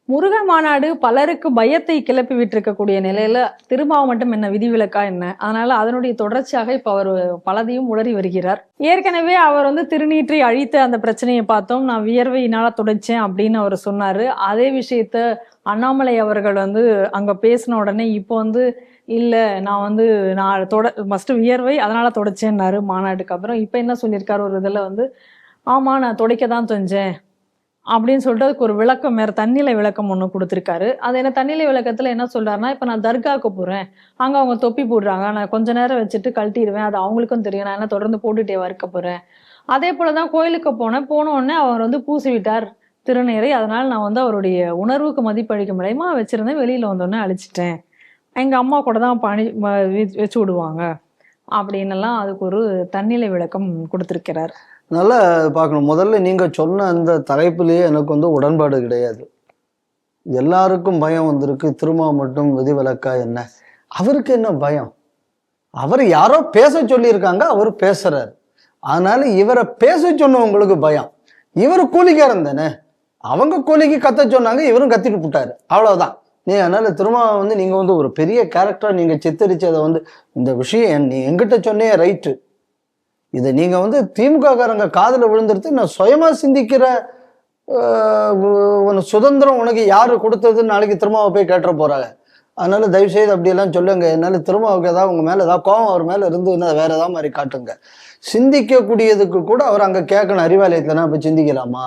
முருகன் மாநாடு பலருக்கு பயத்தை கிளப்பி விட்டிருக்கக்கூடிய நிலையில திருமாவை மட்டும் என்ன விதிவிலக்கா என்ன? அதனால அதனுடைய தொடர்ச்சியாக இப்ப அவர் பலதையும் உளறி வருகிறார். ஏற்கனவே அவர் திருநீற்றை அழித்த அந்த பிரச்சனையை பார்த்தோம். நான் வியர்வையினால துடைச்சேன் அப்படின்னு அவர் சொன்னாரு. அதே விஷயத்த அண்ணாமலை அவர்கள் அங்க பேசின உடனே இப்போ இல்ல நான் ஃபர்ஸ்ட் வியர்வை அதனால துடைச்சேன்னாரு மாநாட்டுக்கு அப்புறம். இப்ப என்ன சொல்லியிருக்காரு ஒரு இதுல ஆமா நான் துடைக்க தான் செஞ்சேன் அப்படின்னு சொல்லிட்டு அதுக்கு ஒரு விளக்கம், வேற தண்ணிலை விளக்கம் ஒன்று கொடுத்துருக்காரு. அது என்ன தண்ணிலை விளக்கத்துல என்ன சொல்றாருன்னா, இப்ப நான் தர்காவுக்கு போறேன், அங்க அவங்க தொப்பி போடுறாங்க, நான் கொஞ்ச நேரம் வச்சுட்டு கழட்டிடுவேன், அது அவங்களுக்கும் தெரியும், நான் என்ன தொடர்ந்து போட்டுட்டே இருக்க போறேன். அதே போலதான் கோயிலுக்கு போன உடனே அவர் பூசி விட்டார் திருநீரை. அதனால நான் அவருடைய உணர்வுக்கு மதிப்பளிக்கும் விலையமா வச்சிருந்தேன், வெளியில வந்தோடனே அழிச்சிட்டேன், எங்க அம்மா கூட தான் பணி வச்சு விடுவாங்க அப்படின்னு எல்லாம் அதுக்கு ஒரு தண்ணிலை விளக்கம் கொடுத்திருக்கிறார். நல்லா பார்க்கணும். முதல்ல நீங்கள் சொன்ன அந்த தலைப்புலேயே எனக்கு உடன்பாடு கிடையாது. எல்லாருக்கும் பயம் வந்திருக்கு, திரும்ப மட்டும் விதிவிலக்கா என்ன? அவருக்கு என்ன பயம்? அவர் யாரோ பேச சொல்லியிருக்காங்க, அவர் பேசுறாரு. அதனால இவரை பேச சொன்னவங்களுக்கு பயம். இவர் கூலிக்காரன் தானே, அவங்க கூலிக்கு கத்த சொன்னாங்க, இவரும் கத்திட்டு போட்டாரு, அவ்வளவுதான். அதனால திரும்ப நீங்க ஒரு பெரிய கேரக்டரா நீங்க சித்தரிச்சதை இந்த விஷயம் நீ எங்கிட்ட சொன்னே ரைட்டு, இதை நீங்க திமுக காரங்க காதுல விழுந்துருது. நான் சுயமா சிந்திக்கிற சுதந்திரம் உனக்கு யாரு கொடுத்ததுன்னு நாளைக்கு திருமாவை போய் கேட்டுற போறாங்க. அதனால தயவு செய்து அப்படியெல்லாம் சொல்லுங்க. என்னால திருமாவுக்கு ஏதாவது உங்க மேல ஏதாவது கோவம் அவர் மேல இருந்துன்னா வேற ஏதாவது மாதிரி காட்டுங்க. சிந்திக்கக்கூடியதுக்கு கூட அவர் அங்க கேட்கணும், அறிவாலயத்துலனா போய் சிந்திக்கலாமா?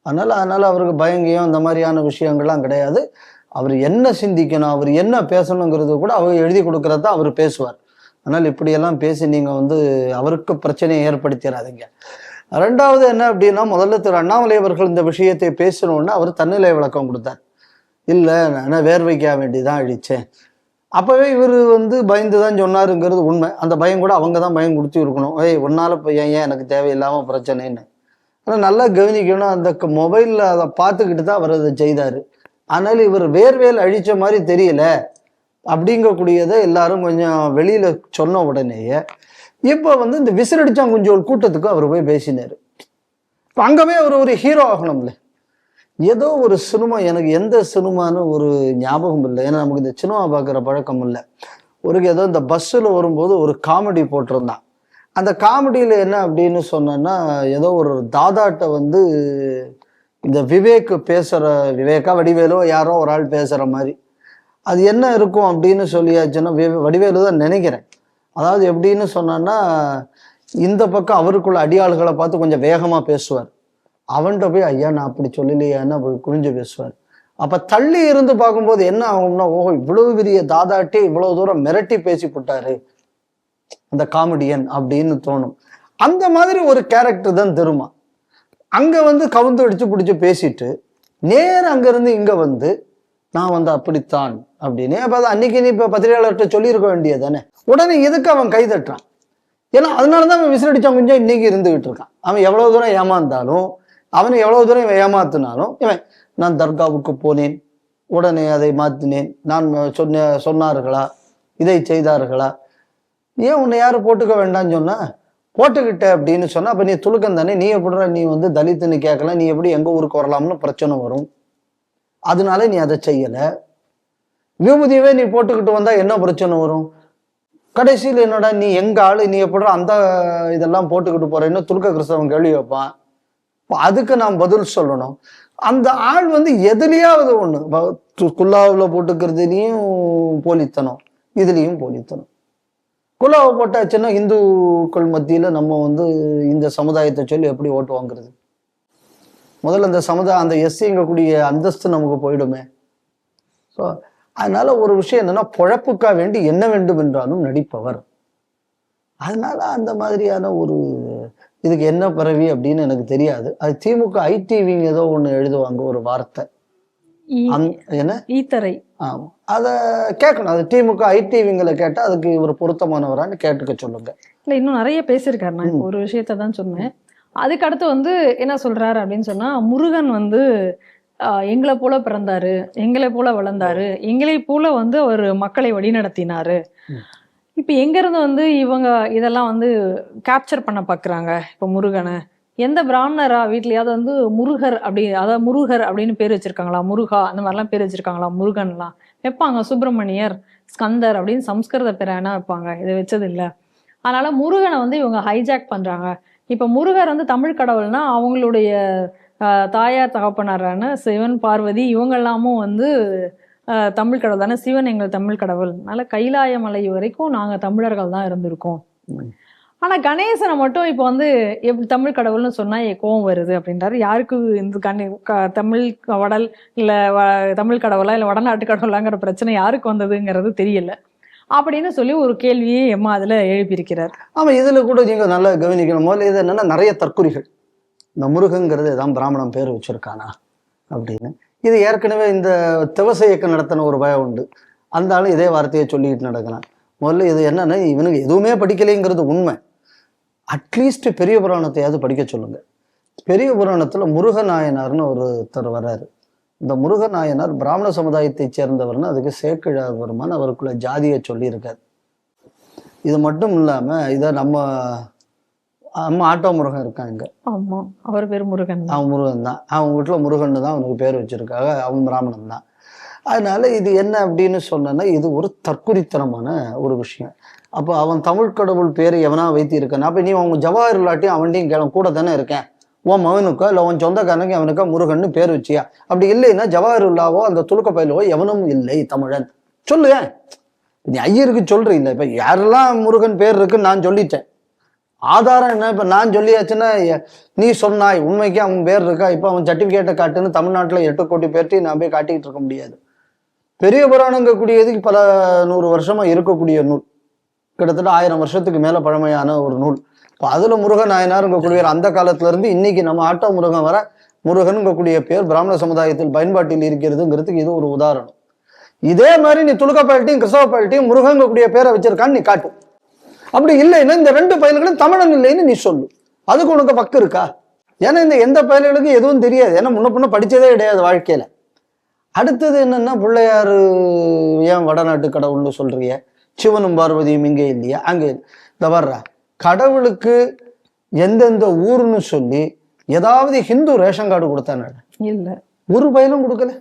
அதனால அவருக்கு பயங்கியம் இந்த மாதிரியான விஷயங்கள்லாம் கிடையாது. அவர் என்ன சிந்திக்கணும், அவர் என்ன பேசணுங்கிறது கூட அவர் எழுதி கொடுக்கறத அவர் பேசுவார். அதனால் இப்படியெல்லாம் பேசி நீங்கள் அவருக்கு பிரச்சனையை ஏற்படுத்திடாதீங்க. ரெண்டாவது என்ன அப்படின்னா, முதல்ல திரு அண்ணாமலை அவர்கள் இந்த விஷயத்தை பேசணுன்னு அவர் தன்னிலை விளக்கம் கொடுத்தார். இல்லை நான் வேர்வைக்க வேண்டிதான் அழிச்சேன். அப்போவே இவர் பயந்து தான் சொன்னாருங்கிறது உண்மை. அந்த பயம் கூட அவங்க தான் பயம் கொடுத்து இருக்கணும். ஒன்னால இப்போ ஏன் எனக்கு தேவையில்லாமல் பிரச்சனைன்னு. ஆனால் நல்லா கவனிக்கணும், அந்த மொபைலில் அதை பார்த்துக்கிட்டு தான் அவர் அதை செய்தார். அதனால இவர் வேர்வேல் அழிச்ச மாதிரி தெரியல அப்படிங்கக்கூடியதை எல்லாரும் கொஞ்சம் வெளியில சொன்ன உடனேயே இப்போ இந்த விசிறடிச்சாங்குஞ்சோல் கூட்டத்துக்கு அவர் போய் பேசினாரு. இப்போ அங்கவே அவர் ஒரு ஹீரோ ஆகணும்ல. ஏதோ ஒரு சினிமா, எனக்கு எந்த சினிமான்னு ஒரு ஞாபகம் இல்லை, ஏன்னா நமக்கு இந்த சினிமா பார்க்குற பழக்கம் இல்லை. ஏதோ இந்த பஸ்ஸில் வரும்போது ஒரு காமெடி போட்டிருந்தான். அந்த காமெடியில் என்ன அப்படின்னு சொன்னேன்னா, ஏதோ ஒரு தாதாட்ட இந்த விவேக் பேசுகிற, விவேகா வடிவேலோ யாரோ ஒரு ஆள் பேசுகிற மாதிரி அது என்ன இருக்கும் அப்படின்னு சொல்லியாச்சுன்னா, வடிவேலு தான் நினைக்கிறேன். அதாவது எப்படின்னு சொன்னான்னா, இந்த பக்கம் அவருக்குள்ள அடியாளுகளை பார்த்து கொஞ்சம் வேகமாக பேசுவார். அவன்கிட்ட போய் ஐயா நான் அப்படி சொல்லலையான்னு அப்படி குறிஞ்சு பேசுவார். அப்போ தள்ளி இருந்து பார்க்கும்போது என்ன ஆகும்னா, ஓஹோ இவ்வளவு பெரிய தாதாட்டே இவ்வளவு தூரம் மிரட்டி பேசி போட்டாரு அந்த காமெடியன் அப்படின்னு தோணும். அந்த மாதிரி ஒரு கேரக்டர் தான் திருமா. அங்கே கவுந்து அடிச்சு பிடிச்சி பேசிட்டு நேரம் அங்கேருந்து இங்கே நான் அப்படித்தான் அப்படின்னு. அப்போ அன்னைக்கு நீ இப்போ பத்திரிகையாளர்கிட்ட சொல்லியிருக்க வேண்டியது தானே. உடனே எதுக்கு அவன் கை தட்டுறான்? ஏன்னா அதனால தான் அவன் விசிலடிச்சான் கொஞ்சம் இன்னைக்கு இருந்துகிட்டு இருக்கான். அவன் எவ்வளோ தூரம் ஏமாந்தாலும், அவனை எவ்வளோ தூரம் ஏமாத்தினாலும், இவன் நான் தர்காவுக்கு போனேன், உடனே அதை மாற்றினேன், நான் சொன்னார்களா, இதை செய்தார்களா, ஏன் உன்னை யாரும் போட்டுக்க வேண்டாம்னு சொன்னா, போட்டுக்கிட்ட அப்படின்னு சொன்னா அப்போ நீ துலுக்கம் தானே, நீ எப்படி நீ தலித்துன்னு கேட்கலாம், நீ எப்படி எங்கள் ஊருக்கு வரலாம்னு பிரச்சனை வரும். அதனால நீ அதை செய்யல. விபூதியவே நீ போட்டுக்கிட்டு வந்தா என்ன பிரச்சனை வரும்? கடைசியில் என்னடா நீ எங்க ஆளு, நீ எப்படி அந்த இதெல்லாம் போட்டுக்கிட்டு போறேன்னு துர்க்க கிறிஸ்தவன் கேள்வி வைப்பான். அதுக்கு நான் பதில் சொல்லணும். அந்த ஆள் எதுலையாவது ஒண்ணு, குல்லாவில் போட்டுக்கிறதுலையும் போலித்தனம், இதுலயும் போலித்தனம். குல்லாவை போட்டாச்சுன்னா இந்துக்கள் மத்தியில நம்ம இந்த சமுதாயத்தை சொல்லி எப்படி ஓட்டு வாங்குறது? முதல்ல அந்த சமுதாயம், அந்த எஸ்சிங்கக்கூடிய அந்தஸ்து நமக்கு போயிடுமே. ஸோ அதனால ஒரு விஷயம் என்னன்னா, பொழப்புக்கா வேண்டி என்ன வேண்டும் என்றாலும் நடிப்பவர். அதனால அந்த மாதிரியான ஒரு இதுக்கு என்ன பிறவி அப்படின்னு எனக்கு தெரியாது. அது திமுக ஐடிவிங்க ஏதோ ஒன்று எழுதுவாங்க ஒரு வார்த்தை, என்ன ஈத்தரை. ஆமா, அதை கேட்கணும். அது திமுக ஐடிவிங்களை கேட்டா அதுக்கு இவர் பொருத்தமானவரான்னு கேட்டுக்க சொல்லுங்க. இல்லை இன்னும் நிறைய பேசியிருக்காரு. நான் ஒரு விஷயத்த தான் சொன்னேன். அதுக்கடுத்து என்ன சொல்றாரு அப்படின்னு சொன்னா, முருகன் எங்களை போல பிறந்தாரு, எங்களை போல வளர்ந்தாரு, எங்களை போல அவர் மக்களை வழிநடத்தினாரு. இப்ப எங்க இருந்து இவங்க இதெல்லாம் கேப்சர் பண்ண பாக்குறாங்க இப்ப முருகனை. எந்த பிராமணரா வீட்லயாவது வந்து முருகர் அப்படி, அதாவது முருகர் அப்படின்னு பேர் வச்சிருக்காங்களா, முருகா அந்த மாதிரிலாம் பேர் வச்சிருக்காங்களா, முருகன்லாம் வைப்பாங்க, சுப்பிரமணியர், ஸ்கந்தர் அப்படின்னு சம்ஸ்கிருத பேர் என்ன வைப்பாங்க, இதை வச்சது இல்லை. அதனால முருகனை வந்து இவங்க ஹைஜாக் பண்றாங்க. இப்ப முருகர் வந்து தமிழ் கடவுள்னா அவங்களுடைய தாயார் தகப்பனாரான சிவன் பார்வதி இவங்க எல்லாமும் வந்து தமிழ் கடவுள் தானே. சிவன் எங்கள் தமிழ் கடவுள், அதனால கைலாய மலை வரைக்கும் நாங்க தமிழர்கள் தான் இருந்திருக்கோம். ஆனா கணேசனை மட்டும் இப்ப வந்து எப்படி தமிழ் கடவுள்னு சொன்னா கோவம் வருது அப்படின்றாரு. யாருக்கு இந்த தமிழ் வடல் இல்ல தமிழ் கடவுளா இல்ல வடநாட்டு கடவுளாங்கிற பிரச்சனை யாருக்கு வந்ததுங்கிறது தெரியல அப்படின்னு சொல்லி ஒரு கேள்வியை எம்மா அதுல எழுப்பியிருக்கிறார். ஆமா, இதுல கூட நீங்க நல்லா கவனிக்கணும். முதல்ல இது என்னன்னா, நிறைய தற்குறிகள் இந்த முருகங்கிறது ஏதாவது பிராமணன் பேர் வச்சிருக்கானா அப்படின்னு. இது ஏற்கனவே இந்த திவச இயக்கம் நடத்தின ஒரு பயம் உண்டு. அந்த ஆளும் இதே வார்த்தையை சொல்லிக்கிட்டு நடக்கலாம். முதல்ல இது என்னன்னா, இவனுக்கு எதுவுமே படிக்கலைங்கிறது உண்மை. அட்லீஸ்ட் பெரிய புராணத்தையாவது படிக்க சொல்லுங்க. பெரிய புராணத்துல முருகநாயனார்னு ஒருத்தர் வர்றாரு. இந்த முருகநாயனார் பிராமண சமுதாயத்தை சேர்ந்தவர்னு அதுக்கு சேக்கிழார் பெருமான் அவருக்குள்ள ஜாதியை சொல்லியிருக்காரு. இது மட்டும் இல்லாம இதை நம்ம ஆட்டோ முருகன் இருக்காங்க. ஆமா, அவர் பேர் முருகன். அவன் முருகன் தான். அவன் வீட்டுல முருகன் தான் அவனுக்கு பேர் வச்சிருக்காங்க. அவன் பிராமணன் தான். அதனால இது என்ன அப்படின்னு சொன்னா, இது ஒரு தற்குறித்தனமான ஒரு விஷயம். அப்போ அவன் தமிழ் கடவுள் பேரை எவனா வைத்தி இருக்கான். அப்ப நீ அவங்க ஜவாஹர் இல்லாட்டியும் அவன்டையும் கேளும், கூட தானே இருக்கேன், உன் மகனுக்கோ இல்லை உன் சொந்தக்காரனுக்கு அவனுக்கோ முருகன்னு பேர் வச்சியா? அப்படி இல்லைன்னா ஜவாஹருல்லாவோ அந்த துலுக்க பயிலவோ எவனும் இல்லை தமிழன் சொல்லுங்க. நீ ஐயருக்கு சொல்ற இல்லை. இப்ப யாரெல்லாம் முருகன் பேர் இருக்குன்னு நான் சொல்லிட்டேன். ஆதாரம் என்ன? இப்ப நான் சொல்லியாச்சுன்னா நீ சொன்னாய் உண்மைக்கு அவன் பேர் இருக்கா, இப்ப அவன் சர்டிபிகேட்டை காட்டுன்னு தமிழ்நாட்டுல 8 கோடி பேர்ட்டையும் நான் போய் காட்டிக்கிட்டு இருக்க முடியாது. பெரிய புராணங்க கூடியதுக்கு பல 100 வருஷமா இருக்கக்கூடிய நூல், கிட்டத்தட்ட 1000 வருஷத்துக்கு மேல பழமையான ஒரு நூல். இப்போ அதுல முருகன் நாயனாருங்கக்கூடிய அந்த காலத்துல இருந்து இன்னைக்கு நம்ம ஆட்டோ முருகன் வர முருகனுங்கக்கூடிய பேர் பிராமண சமுதாயத்தில் பயன்பாட்டில் இருக்கிறதுங்கிறதுக்கு இது ஒரு உதாரணம். இதே மாதிரி நீ துலுக்கப்பயல்ட்டையும் கிறிஸ்தவ பயல்ட்டையும் முருகங்கக்கூடிய பேரை வச்சிருக்கான்னு நீ காட்டு. அப்படி இல்லைன்னா இந்த 2 பயல்களும் தமிழன் இல்லைன்னு நீ சொல்லு. அதுக்கு உனக்கு பக்கு இருக்கா? ஏன்னா இந்த எந்த பயல்களுக்கும் எதுவும் தெரியாது. ஏன்னா முன்ன பின்ன படிச்சதே கிடையாது வாழ்க்கையில. அடுத்தது என்னன்னா, பிள்ளையாரு ஏன் வடநாட்டு கடவுள்னு சொல்றீங்க? சிவனும் பார்வதியும் இங்கே இல்லையா? அங்கே இந்த வர்ற கடவுளுக்கு எந்தெந்த ஊருன்னு சொல்லி ஏதாவது ஹிந்து ரேஷன் கார்டு கொடுத்தானே? இல்ல, ஒரு பயலும் கொடுக்கல.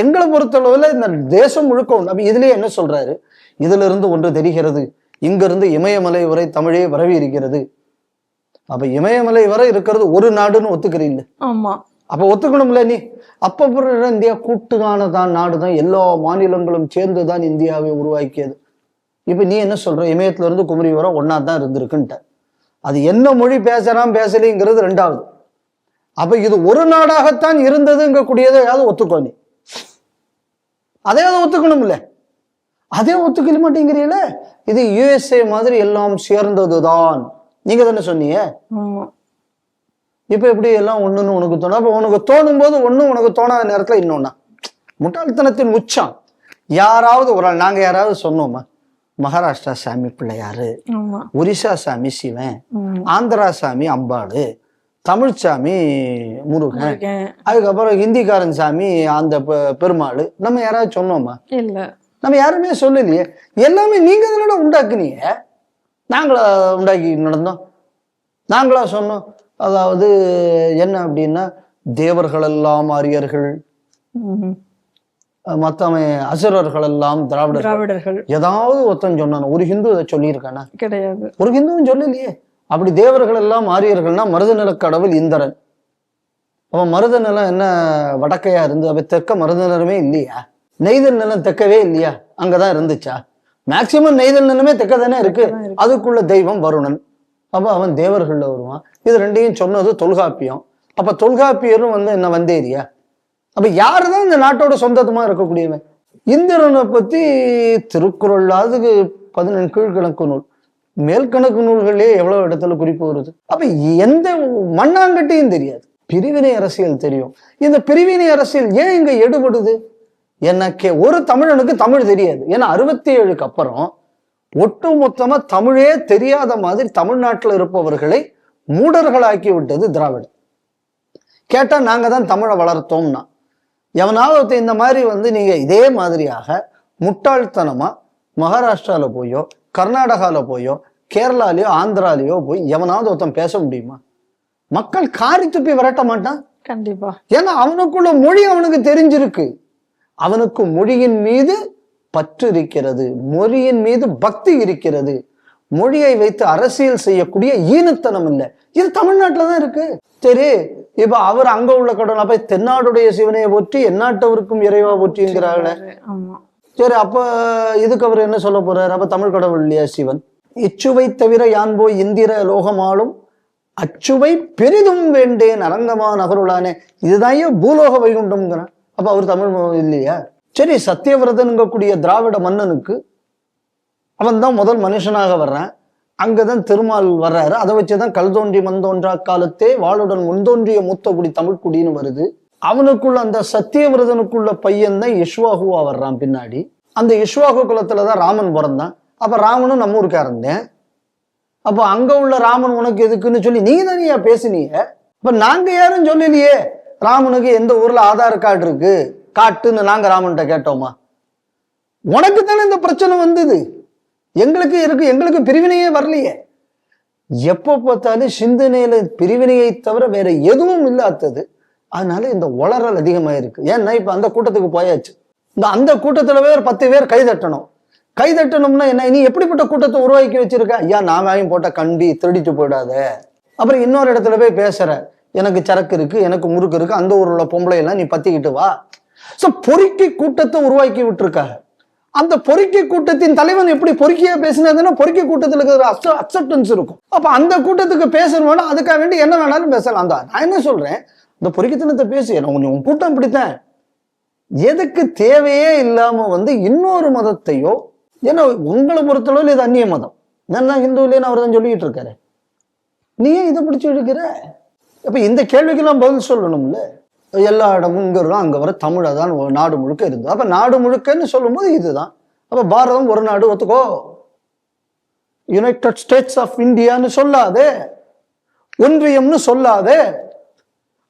எங்களை பொறுத்தளவுல இந்த தேசம் முழுக்க உண்டு. அப்ப இதுலயே என்ன சொல்றாரு? இதுல இருந்து ஒன்று தெரிகிறது, இங்கிருந்து இமயமலை வரை தமிழே பரவி இருக்கிறது. அப்ப இமயமலை வரை இருக்கிறது ஒரு நாடுன்னு ஒத்துக்கிறீங்க. ஆமா, அப்ப ஒத்துக்கணும்ல நீ. அப்ப இந்தியா கூட்டுக்கானதான் நாடுதான், எல்லா மாநிலங்களும் சேர்ந்துதான் இந்தியாவை உருவாக்கியது. இப்ப நீ என்ன சொல்ற? இமயத்துல இருந்து குமரி வர ஒன்னா தான் இருந்திருக்குன்ட்ட. அது என்ன மொழி பேசுறான் பேசலைங்கிறது 2வது. அப்ப இது ஒரு நாடாகத்தான் இருந்ததுங்க கூடியதை ஏதாவது ஒத்துக்கோ நீ. அதையாவது ஒத்துக்கணும்ல. அதே ஒத்துக்கல மாட்டேங்கிறீங்களே. இது USA மாதிரி எல்லாம் சேர்ந்ததுதான் நீங்க தானே சொன்னீங்க. இப்ப எப்படி எல்லாம் ஒண்ணுன்னு உனக்கு தோணும்? அப்ப உனக்கு தோணும் போது ஒண்ணும், உனக்கு தோணாத நேரத்துல இன்னொன்னா. முட்டாள்தனத்தின் உச்சம். யாராவது ஒரு ஆள், நாங்க யாராவது சொன்னோமா மகாராஷ்டிரா சாமி பிள்ளையாரு, ஒரிசா சாமி சிவன், ஆந்திரா சாமி அம்பாடு, தமிழ் சாமி முருகன், அதுக்கப்புறம் ஹிந்திக்காரன் சாமி அந்த பெருமாள், நம்ம யாராவது சொன்னோமா? இல்ல, நம்ம யாருமே சொல்லலையே. எல்லாமே நீங்க தானே உண்டாக்குனீங்க. நாங்களா உண்டாக்கி நடந்தோம்? நாங்களா சொன்னோம்? அதாவது என்ன அப்படின்னா, தேவர்கள் எல்லாம் ஆரியர்கள், மத்தவன் அசுரர்கள் எல்லாம் திராவிடர்கள். ஏதாவது ஒருத்தன் சொன்னான? ஒரு ஹிந்து இதை சொல்லியிருக்கானா? கிடையாது. ஒரு ஹிந்துவும் சொல்லலையே. அப்படி தேவர்கள் எல்லாம் ஆரியர்கள்னா மருத நில கடவுள் இந்திரன். அவன் மருத நிலம் என்ன வடக்கையா இருந்து? அவ தெற்க மருத நிலமே இல்லையா? நெய்தல் நிலம் தெற்கவே இல்லையா? அங்கதான் இருந்துச்சா? மேக்சிமம் நெய்தல் நிலமே தெற்க தானே இருக்கு. அதுக்குள்ள தெய்வம் வருணன். அப்ப அவன் தேவர்கள்ல வருவான். இது 2ஐயும் சொன்னது தொல்காப்பியம். அப்ப தொல்காப்பியரும் என்ன வந்தேரியா? அப்ப யாருதான் இந்த நாட்டோட சொந்தமா இருக்கக்கூடியவன்? இந்திரனை பத்தி திருக்குறள், அதுக்கு 17 கீழ்கணக்கு நூல், மேல்கணக்கு நூல்களே எவ்வளவு இடத்துல குறிப்பு வருது. அப்ப எந்த மண்ணாங்கட்டையும் தெரியாது. பிரிவினை அரசியல் தெரியும். இந்த பிரிவினை அரசியல் ஏன் இங்க எடுபடுது? எனக்கு ஒரு தமிழனுக்கு தமிழ் தெரியாது. ஏன்னா 67க்கு அப்புறம் ஒட்டு மொத்தமா தமிழே தெரியாத மாதிரி தமிழ்நாட்டில் இருப்பவர்களை மூடர்களாக்கி விட்டது திராவிடம். கேட்டா நாங்க தான் தமிழை வளர்த்தோம்னா, எவனாவது இந்த மாதிரி நீங்க இதே மாதிரியாக முட்டாள்தனமா மகாராஷ்டிரால போயோ, கர்நாடகால போயோ, கேரளாலேயோ, ஆந்திராலேயோ போய் எவனாவது ஒருத்தன் பேச முடியுமா? மக்கள் காரி துப்பி விரட்ட மாட்டான். கண்டிப்பா. ஏன்னா அவனுக்குள்ள மொழி அவனுக்கு தெரிஞ்சிருக்கு. அவனுக்கு மொழியின் மீது பற்று இருக்கிறது, மொழியின் மீது பக்தி இருக்கிறது. மொழியை வைத்து அரசியல் செய்யக்கூடிய ஈனத்தனம் இல்லை. இது தமிழ்நாட்டில தான் இருக்கு. சரி, இப்ப அவர் அங்க உள்ள கடவுள் அப்ப தென்னாடுடைய சிவனையை போற்றி எந்நாட்டவருக்கும் இறைவா போற்றிங்கிறாங்களே. சரி, அப்ப இதுக்கு அவர் என்ன சொல்ல போறாரு? அப்ப தமிழ் கடவுள் இல்லையா சிவன்? இச்சுவை தவிர யான் போய் இந்திர லோகமாலும் அச்சுவை பெரிதும் வேண்டேன் அரங்கமா நகருளானே. இதுதான் பூலோக வைகுண்டம்ங்கிறான். அப்ப அவர் தமிழ் இல்லையா? சரி, சத்தியவிரதனுங்கக்கூடிய திராவிட மன்னனுக்கு அவன் தான் முதல் மனுஷனாக வர்றான். அங்கதான் திருமால் வர்றாரு. அதை வச்சுதான் கல் தோன்றி மண் தோன்றா காலத்தே வாளுடன் முன்தோன்றிய மூத்த குடி தமிழ் குடின்னு வருது. அவனுக்குள்ள அந்த சத்தியவிரதனுக்குள்ள பையன் தான் இஷ்வாகுவா வர்றான் பின்னாடி. அந்த இஷ்வாகு குலத்துலதான் ராமன் பிறந்தான். அப்ப ராமனும் நம்ம ஊருக்காரன் தான். அப்போ அங்க உள்ள ராமன் உனக்கு எதுக்குன்னு சொல்லி நீ தானியா பேசுனீங்க. இப்ப நாங்க யாரும் சொல்லலையே ராமனுக்கு எந்த ஊர்ல ஆதார் கார்டு இருக்கு காட்டுன்னு நாங்க ராமன்கிட்ட கேட்டோமா? உனக்கு தானே இந்த பிரச்சனை வந்தது. எங்களுக்கு இருக்கு, எங்களுக்கு பிரிவினையே வரலையே. எப்ப பார்த்தாலும் சிந்தனையில பிரிவினையை தவிர வேற எதுவும் இல்லாதது. அதனால இந்த உளறல் அதிகமாயிருக்கு. ஏன்னா இப்ப அந்த கூட்டத்துக்கு போயாச்சு. அந்த கூட்டத்துல வேற 10 பேர் கைதட்டணும். கைதட்டணும்னா என்ன? நீ எப்படிப்பட்ட கூட்டத்தை உருவாக்கி வச்சிருக்க? ஐயா, நான் வாங்கி போட்ட கண்டி திருடிட்டு போயிடாத. அப்புறம் இன்னொரு இடத்துல போய் பேசுற, எனக்கு சரக்கு இருக்கு, எனக்கு முறுக்கு இருக்கு, அந்த ஊர்ல பொம்பளை எல்லாம் நீ பத்திக்கிட்டு வா. சோ பொறுக்கி கூட்டத்தை உருவாக்கி விட்டுருக்காங்க. அந்த பொறுக்கி கூட்டத்தின் தலைவன் எப்படி பொறுக்கியா பேசினதுன்னா பொறுக்கி கூட்டத்துல இருக்கிற அக்செப்டன்ஸ் இருக்கும். அப்ப அந்த கூட்டத்துக்கு பேசணும்னா அதுக்காக வேண்டி என்ன வேணாலும் பேசலாம் தான். நான் என்ன சொல்றேன், இந்த பொறுக்கித்தனத்தை பேசி உன் கூட்டம் பிடித்தேன். எதுக்கு தேவையே இல்லாம இன்னொரு மதத்தையோ, ஏன்னா உங்களை பொறுத்தளவில் இது அந்நிய மதம், நான் ஹிந்துலேன்னு அவர் தான் சொல்லிட்டு இருக்காரு. நீ ஏன் இதை பிடிச்சி எடுக்கிற? அப்ப இந்த கேள்விக்கெல்லாம் பதில் சொல்லணும்ல. எல்லா இடமும் இங்க வரும் அங்க வர தமிழை தான் நாடு முழுக்க இருந்தது. அப்ப நாடு முழுக்கன்னு சொல்லும் போது இதுதான். அப்ப பாரதம் ஒரு நாடு ஒத்துக்கோ, யுனைடெட் ஸ்டேட்ஸ் ஆஃப் இந்தியான்னு சொல்லாதே, ஒன்றியம்னு சொல்லாதே.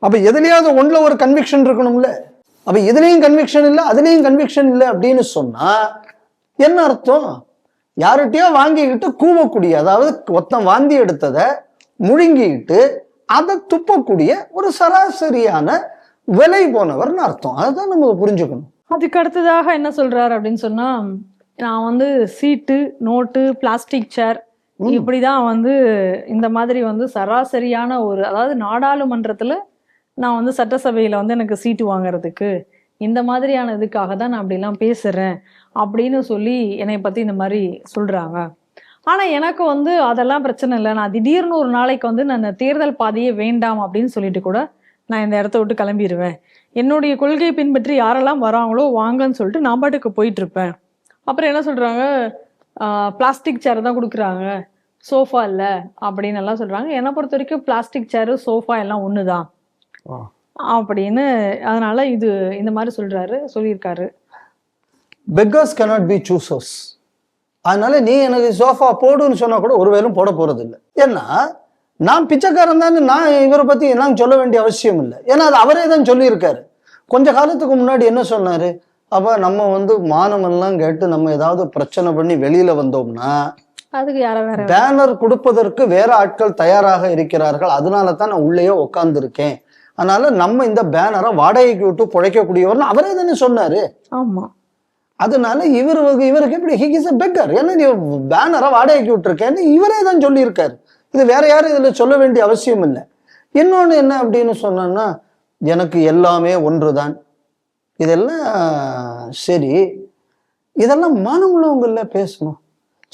அப்ப எதுலயாவது ஒன்றுல ஒரு கன்விக்ஷன் இருக்கணும்ல. அப்ப இதுலயும் கன்விக்ஷன் இல்லை அதுலயும் கன்விக்ஷன் இல்லை அப்படின்னு சொன்னா என்ன அர்த்தம்? யார்கிட்டயோ வாங்கிக்கிட்டு கூவக்கூடிய, அதாவது ஒத்தம் வாந்தி எடுத்ததை முழுங்கிட்டு அதை துப்பக்கூடிய ஒரு சராசரியான விலை போனவர்னு அர்த்தம். அதுதான் நம்ம புரிஞ்சுக்கணும். அதுக்கு அடுத்ததாக என்ன சொல்றாரு அப்படின்னு சொன்னா, நான் சீட்டு, நோட்டு, பிளாஸ்டிக் சேர் இப்படிதான் இந்த மாதிரி சராசரியான ஒரு, அதாவது நாடாளுமன்றத்துல நான் சட்டசபையில எனக்கு சீட்டு வாங்குறதுக்கு இந்த மாதிரியான இதுக்காக தான் நான் அப்படிலாம் பேசுறேன் அப்படின்னு சொல்லி என்னை பத்தி இந்த மாதிரி சொல்றாங்க. ஆனா எனக்கு அதெல்லாம் பிரச்சனை இல்லை. நான் திடீர்னு ஒரு நாளைக்கு நான் தேர்தல் பாதையே வேண்டாம் அப்படின்னு சொல்லிட்டு கூட நான் இந்த இடத்த விட்டு கிளம்பிடுவேன். என்னுடைய கொள்கையை பின்பற்றி யாரெல்லாம் வராங்களோ வாங்கன்னு சொல்லிட்டு நான் பாட்டுக்கு போயிட்டு இருப்பேன். அப்புறம் என்ன சொல்றாங்க, பிளாஸ்டிக் சேர் தான் கொடுக்குறாங்க, சோஃபா இல்லை அப்படின்னு எல்லாம் சொல்றாங்க. என்னை பொறுத்த வரைக்கும் பிளாஸ்டிக் சேரு சோஃபா எல்லாம் ஒண்ணுதான் அப்படின்னு, அதனால இது இந்த மாதிரி சொல்லியிருக்காரு. beggars cannot be choosers. அதனால நீ எனக்கு சோஃபா போடுன்னு சொன்னா கூட ஒருவேளும் போட போறது இல்லை. ஏன்னா நான் பிச்சைக்காரன் தான், நான் இவரை பத்தி எல்லாம் சொல்ல வேண்டிய அவசியம் இல்லை. ஏன்னா அது அவரே தான் சொல்லியிருக்காரு. கொஞ்ச காலத்துக்கு முன்னாடி என்ன சொன்னாரு, அப்ப நம்ம மானமெல்லாம் கேட்டு நம்ம ஏதாவது பிரச்சனை பண்ணி வெளியில வந்தோம்னா அதுக்கு யார வேற பேனர் கொடுப்பதற்கு வேற ஆட்கள் தயாராக இருக்கிறார்கள், அதனால தான் நான் உள்ளேயே உட்கார்ந்து இருக்கேன், அதனால நம்ம இந்த பேனரை வாடகைக்கு விட்டு பிழைக்கக்கூடியவர்னு அவரே தானே சொன்னாரு. ஆமா. அதனால இவருக்கு எப்படி ஹி இஸ் எ பெக்கர், ஏன்னா நீ பேனரை வாடகைக்கு விட்டுருக்கேன்னு இவரே தான் சொல்லியிருக்காரு. இது வேற யாரும் இதுல சொல்ல வேண்டிய அவசியம் இல்லை. இன்னொன்னு என்ன அப்படின்னு சொன்னா, எனக்கு எல்லாமே ஒன்றுதான். இதெல்லாம் சரி, இதெல்லாம் மானமுள்ளவங்கள பேசணும்.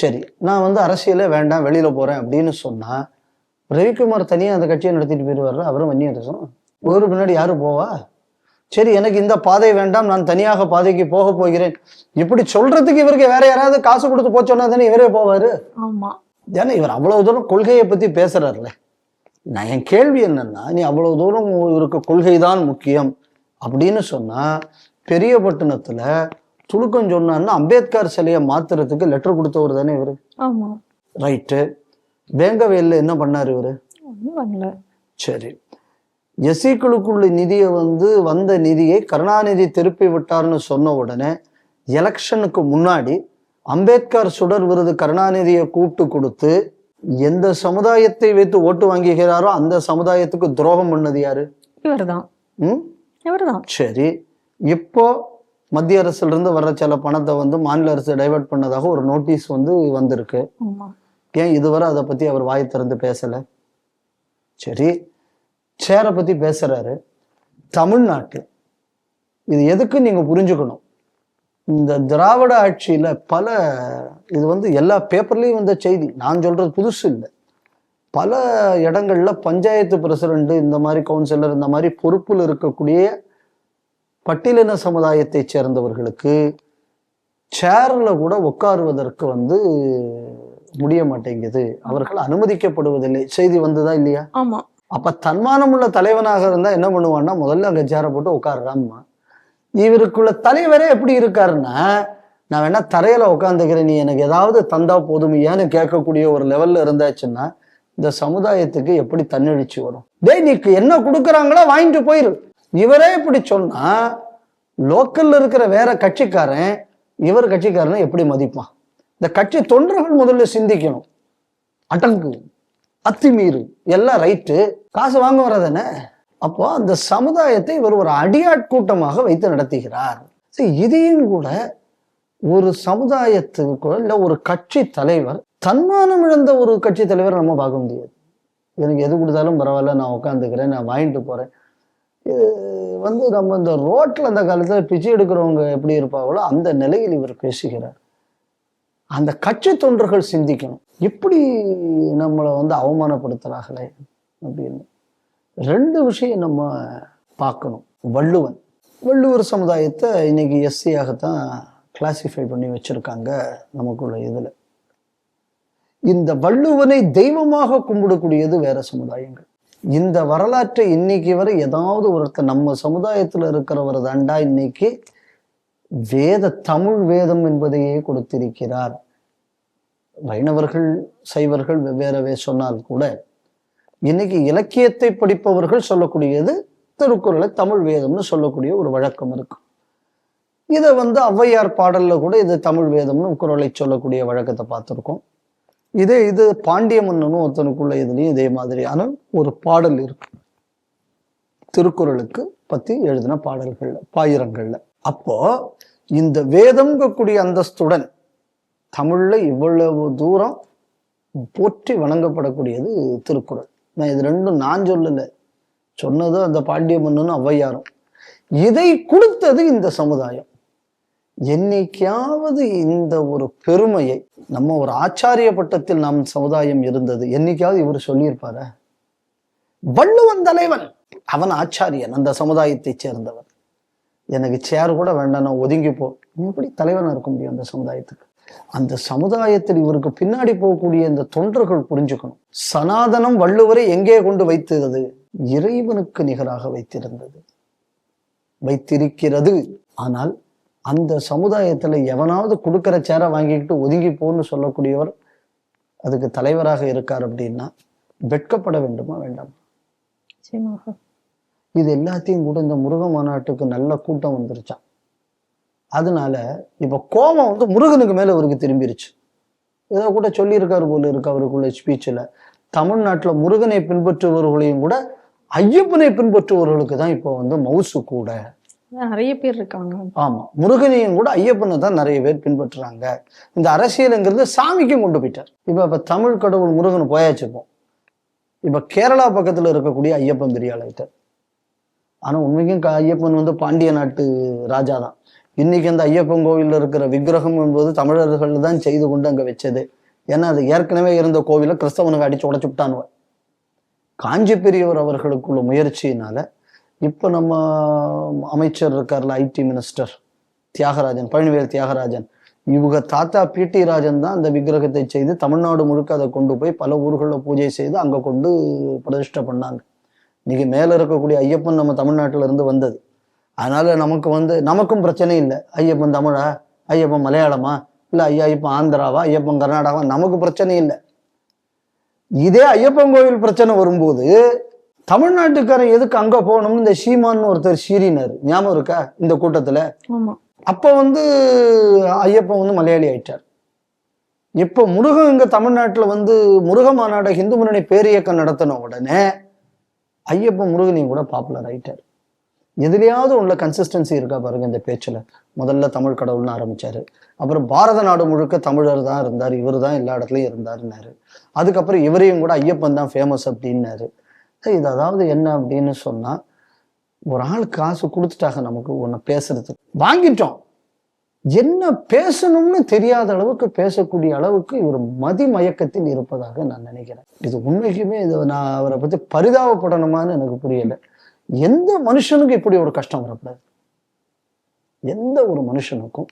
சரி, நான் அரசியலே வேண்டாம் வெளியில போறேன் அப்படின்னு சொன்னா ரவிக்குமார் தனியா அந்த கட்சியை நடத்திட்டு போயிடுவாரு, அவரும் வன்னியரசும். ஒரு பின்னாடி யாரு போவா? சரி, எனக்கு இந்த பாதை வேண்டாம், நான் தனியாக பாதைக்கு போக போகிறேன் இப்படி சொல்றதுக்கு இவருக்கு வேற யாராவது காசு கொடுத்து போச்சோன்னா தானே இவரே போவாரு. ஆமா. ஏன்னா இவர் அவ்வளவு தூரம் கொள்கையை பத்தி பேசுறாருல. நான் என் கேள்வி என்னன்னா, நீ அவ்வளவு தூரம் இவருக்கு கொள்கைதான் முக்கியம் அப்படின்னு சொன்னா, பெரியபட்டினத்துல துணுக்கம் சொன்னான்னா அம்பேத்கர் சிலையை மாத்துறதுக்கு லெட்டர் கொடுத்தவர் தானே இவரு. ஆமா, ரைட்டு. வேங்கவேல்ல என்ன பண்ணாரு இவரு? சரி, எஸ்சிக்களுக்குள்ள நிதியை வந்த நிதியை கருணாநிதி திருப்பி விட்டார்னு சொன்ன உடனே எலெக்ஷனுக்கு முன்னாடி அம்பேத்கர் சுடர் விருது கருணாநிதியை கூப்பிட்டு கொடுத்து எந்த சமுதாயத்தை வைத்து ஓட்டு வாங்குகிறாரோ அந்த சமுதாயத்துக்கு துரோகம் பண்ணது யாரு? இவர்தான். இவர்தான். சரி, இப்போ மத்திய அரசுல இருந்து வர்ற சில பணத்தை வந்து மாநில அரசு டைவர்ட் பண்ணதாக ஒரு நோட்டீஸ் வந்து வந்திருக்கு. ஏன் இதுவரை அதை பத்தி அவர் வாய் திறந்து பேசல? சரி, சேரை பத்தி பேசுறாரு. தமிழ்நாட்டில் இது எதுக்கு நீங்க புரிஞ்சுக்கணும், இந்த திராவிட ஆட்சியில பல, இது வந்து எல்லா பேப்பர்லயும் வந்த செய்தி, நான் சொல்றது புதுசு இல்லை. பல இடங்கள்ல பஞ்சாயத்து பிரசிடண்ட், இந்த மாதிரி கவுன்சிலர், இந்த மாதிரி பொறுப்புல இருக்கக்கூடிய பட்டியலின சமுதாயத்தை சேர்ந்தவர்களுக்கு சேர்ல கூட உட்காருவதற்கு வந்து முடிய மாட்டேங்குது, அவர்கள் அனுமதிக்கப்படுவதில்லை. செய்தி வந்ததா இல்லையா? ஆமா. அப்ப தன்மானம் உள்ள தலைவனாக இருந்தா என்ன பண்ணுவான்னா, முதல்ல அங்க சேரை போட்டு உட்காருறாம்மா. இவருக்குள்ள தலைவரே எப்படி இருக்காருன்னா, நான் வேணா தரையில உட்காந்துக்கிறேன், நீ எனக்கு ஏதாவது தந்தா போதும் ஏன்னு கேட்கக்கூடிய ஒரு லெவல்ல இருந்தாச்சுன்னா இந்த சமுதாயத்துக்கு எப்படி தன்னெழுச்சி வரும்? டேய், நீக்கு என்ன கொடுக்குறாங்களோ வாங்கிட்டு போயிரு. இவரே இப்படி சொன்னா லோக்கல்ல இருக்கிற வேற கட்சிக்காரன் இவர் கட்சிக்காரனை எப்படி மதிப்பான்? இந்த கட்சி தொண்டர்கள் முதல்ல சிந்திக்கணும். அடங்கு, அத்துமீறு, எல்லாம் ரைட்டு, காசு வாங்க வர்றதானே. அப்போ அந்த சமுதாயத்தை இவர் ஒரு அடியாட்கூட்டமாக வைத்து நடத்துகிறார். இதையும் கூட ஒரு சமுதாயத்துக்கு கூட இல்ல ஒரு கட்சி தலைவர், தன்மானம் இழந்த ஒரு கட்சி தலைவர் நம்ம பார்க்க முடியாது. எனக்கு எது கொடுத்தாலும் பரவாயில்ல, நான் உட்காந்துக்கிறேன், நான் வாங்கிட்டு போறேன். இது வந்து நம்ம இந்த ரோட்ல அந்த காலத்துல பிச்சை எடுக்கிறவங்க எப்படி இருப்பாங்களோ அந்த நிலையில் இவர் பேசுகிறார். அந்த கட்சி தொண்டர்கள் சிந்திக்கணும், இப்படி நம்மளை வந்து அவமானப்படுத்துறாங்களே அப்படின்னு. ரெண்டு விஷயம் நம்ம பார்க்கணும். வள்ளுவர் சமுதாயத்தை இன்னைக்கு எஸ்சியாகத்தான் கிளாசிஃபை பண்ணி வச்சிருக்காங்க நமக்குள்ள இதுல. இந்த வள்ளுவனை தெய்வமாக கும்பிடக்கூடியது வேற சமுதாயங்கள். இந்த வரலாற்றை இன்னைக்கு வரை ஏதாவது ஒருத்தர் நம்ம சமுதாயத்துல இருக்கிறவர் தாண்டா இன்னைக்கு தமிழ் வேதம் என்பதையே கொடுத்திருக்கிறார். வைணவர்கள் சைவர்கள் வெவ்வேறவே சொன்னால் கூட இன்னைக்கு இலக்கியத்தை படிப்பவர்கள் சொல்லக்கூடியது திருக்குறளை தமிழ் வேதம்னு சொல்லக்கூடிய ஒரு வழக்கம் இருக்கு. இதை வந்து ஔவையார் பாடல்ல கூட இது தமிழ் வேதம்னு குறளை சொல்லக்கூடிய வழக்கத்தை பார்த்துருக்கோம். இது பாண்டிய மன்னனும் ஒருத்தனுக்குள்ள இதுலயும் இதே மாதிரியான ஒரு பாடல் இருக்கு, திருக்குறளுக்கு பத்தி எழுதின பாடல்கள்ல, பாயிரங்கள்ல. அப்போ இந்த வேதம்கக்கூடிய அந்தஸ்துடன் தமிழ்ல இவ்வளவு தூரம் போற்றி வணங்கப்படக்கூடியது திருக்குறள். நான் இது ரெண்டும் நான் சொல்லல, சொன்னது அந்த பாண்டிய மன்னனும் ஔவையாரும். இதை கொடுத்தது இந்த சமுதாயம். என்னைக்காவது இந்த ஒரு பெருமையை, நம்ம ஒரு ஆச்சாரிய பட்டத்தில் நம் சமுதாயம் இருந்தது, என்னைக்காவது இவர் சொல்லியிருப்பார? வள்ளுவன் தலைவன், அவன் ஆச்சாரியன், அந்த சமுதாயத்தை சேர்ந்தவன், எனக்கு சேர் கூட வேண்டாம், நான் ஒதுங்கி போ. எப்படி தலைவனா இருக்க முடியும் அந்த சமுதாயத்துக்கு? அந்த சமுதாயத்தில் இவருக்கு பின்னாடி போகக்கூடிய இந்த தொண்டர்கள் புரிஞ்சுக்கணும், சனாதனம் வள்ளுவரை எங்கே கொண்டு வைத்தது? இறைவனுக்கு நிகராக வைத்திருக்கிறது. ஆனால் அந்த சமுதாயத்துல எவனாவது கொடுக்கிற சேரை வாங்கிக்கிட்டு ஒதுங்கி போன்னு சொல்லக்கூடியவர் அதுக்கு தலைவராக இருக்கார் அப்படின்னா வெட்கப்பட வேண்டுமா வேண்டாமா? இது எல்லாத்தையும் கூட இந்த முருக மாநாட்டுக்கு நல்ல கூட்டம் வந்துருச்சான். அதனால இப்ப கோபம் வந்து முருகனுக்கு மேல அவருக்கு திரும்பிருச்சு. ஏதோ கூட சொல்லியிருக்காரு போல இருக்கு அவருக்குள்ள ஸ்பீச்ல, தமிழ்நாட்டுல முருகனை பின்பற்றுபவர்களையும் கூட ஐயப்பனை பின்பற்றுபவர்களுக்கு தான் இப்போ வந்து மவுசு கூட நிறைய பேர் இருக்காங்க. ஆமா, முருகனையும் கூட ஐயப்பனை தான் நிறைய பேர் பின்பற்றுறாங்க. இந்த அரசியலுங்கிறது சாமிக்கும் கொண்டு போயிட்டார். இப்ப தமிழ் கடவுள் முருகன் போயாச்சுப்போம். இப்ப கேரளா பக்கத்துல இருக்கக்கூடிய ஐயப்பன் பெரிய ஆளாயிட்டார். ஆனா உண்மைக்கும் ஐயப்பன் வந்து பாண்டிய நாட்டு ராஜா தான். இன்னைக்கு அந்த ஐயப்பன் கோவில்ல இருக்கிற விக்கிரகம் என்பது தமிழர்கள் தான் செய்து கொண்டு அங்க வச்சது. ஏன்னா அது ஏற்கனவே இருந்த கோவில கிறிஸ்தவனுக்கு அடிச்சு உடச்சு விட்டானுவ. காஞ்சி பெரியவர் அவர்களுக்குள்ள முயற்சியினால இப்ப நம்ம அமைச்சர் இருக்கார்ல, ஐடி மினிஸ்டர் தியாகராஜன், பழனிவேல் தியாகராஜன், இவங்க தாத்தா பிடி ராஜன் தான் அந்த விக்கிரகத்தை செய்து தமிழ்நாடு முழுக்க அதை கொண்டு போய் பல ஊர்களில் பூஜை செய்து அங்க கொண்டு பிரதிஷ்டை பண்ணாங்க. இன்னைக்கு மேல இருக்கக்கூடிய ஐயப்பன் நம்ம தமிழ்நாட்டில இருந்து வந்தது. அதனால நமக்கும் பிரச்சனை இல்லை. ஐயப்பன் தமிழா, ஐயப்பன் மலையாளமா, இல்ல ஐயப்பன் ஆந்திராவா, ஐயப்பன் கர்நாடகாவா, நமக்கு பிரச்சனை இல்லை. இதே ஐயப்பன் கோவில் பிரச்சனை வரும்போது தமிழ்நாட்டுக்காரன் எதுக்கு அங்க போகணும்னு இந்த சீமான்னு ஒருத்தர் சீறினார், ஞாபகம் இருக்கா இந்த கூட்டத்துல? அப்ப ஐயப்பன் வந்து மலையாளி ஆயிட்டார். இப்போ முருகன் இங்க தமிழ்நாட்டுல வந்து முருக மாநாட இந்து முன்னணி பேரியக்கம் நடத்தின உடனே ஐயப்ப முருகனையும் கூட பாப்புலர் ஆயிட்டார். எதுலையாவது உள்ள கன்சிஸ்டன்சி இருக்கா பாருங்க இந்த பேச்சுல. முதல்ல தமிழ் கடவுள்னு ஆரம்பிச்சாரு, அப்புறம் பாரத நாடு முழுக்க தமிழர் தான் இருந்தார், இவர் தான் எல்லா இடத்துலயும் இருந்தாருன்னாரு. அதுக்கப்புறம் இவரையும் கூட ஐயப்பன் தான் ஃபேமஸ் அப்படின்னாரு. இது அதாவது என்ன அப்படின்னு சொன்னா, ஒரு ஆள் காசு கொடுத்துட்டாங்க நமக்கு ஒன்னு பேசுறதுக்கு, வாங்கிட்டோம், என்ன பேசணும்னு தெரியாத அளவுக்கு பேசக்கூடிய அளவுக்கு இவர் மதிமயக்கத்தில் இருப்பதாக நான் நினைக்கிறேன். இது உண்மைக்குமே இது நான் அவரை பத்தி பரிதாபப்படணுமான்னு எனக்கு புரியல. எந்த மனுஷனுக்கும் இப்படி ஒரு கஷ்டம் வரக்கூடாது, எந்த ஒரு மனுஷனுக்கும்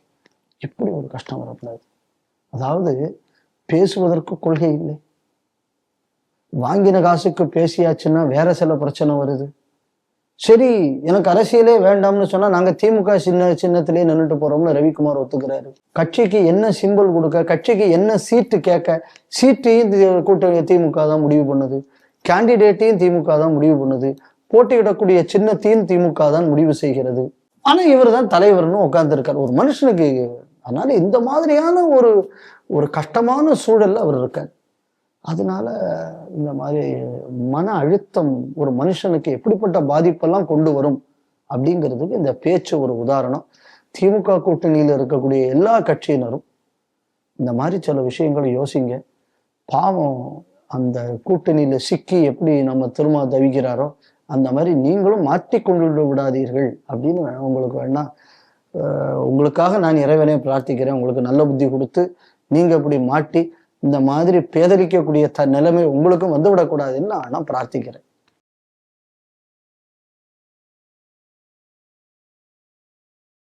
இப்படி ஒரு கஷ்டம் வரக்கூடாது. அதாவது பேசுவதற்கு கொள்கை இல்லை, வாங்கின காசுக்கு பேசியாச்சுன்னா வேற சில பிரச்சனை வருது. சரி, எனக்கு அரசியலே வேண்டாம்னு சொன்னா நாங்க திமுக சின்னத்திலேயே நின்றுட்டு போறோம்னு ரவிக்குமார் ஒத்துக்கிறாரு. கட்சிக்கு என்ன சிம்பிள் கொடுக்க, கட்சிக்கு என்ன சீட்டு கேட்க, சீட்டையும் கூட்டணி திமுக தான் முடிவு பண்ணுது, கேண்டிடேட்டையும் திமுக தான் முடிவு பண்ணுது, போட்டியிடக்கூடிய சின்னத்தையும் திமுக தான் முடிவு செய்கிறது. ஆனா இவர் தான் தலைவர்னு உட்கார்ந்துருக்காரு ஒரு மனுஷனுக்கு. அதனால இந்த மாதிரியான ஒரு கஷ்டமான சூழல்ல அவர் இருக்கார். அதனால இந்த மாதிரி மன அழுத்தம் ஒரு மனுஷனுக்கு எப்படிப்பட்ட பாதிப்பெல்லாம் கொண்டு வரும் அப்படிங்கிறதுக்கு இந்த பேச்சு ஒரு உதாரணம். திமுக கூட்டணியில் இருக்கக்கூடிய எல்லா கட்சியினரும் இந்த மாதிரி சில விஷயங்களை யோசிங்க. பாவம் அந்த கூட்டணியில சிக்கி எப்படி நம்ம திரும்ப தவிக்கிறாரோ அந்த மாதிரி நீங்களும் மாற்றிக்கொண்டு விடாதீர்கள் அப்படின்னு உங்களுக்கு வேணா உங்களுக்காக நான் இறைவனை பிரார்த்திக்கிறேன். உங்களுக்கு நல்ல புத்தி கொடுத்து நீங்க இப்படி மாட்டி இந்த மாதிரி பேதலிக்கக்கூடிய நிலைமை உங்களுக்கும் வந்துவிடக்கூடாதுன்னு நான் பிரார்த்திக்கிறேன்.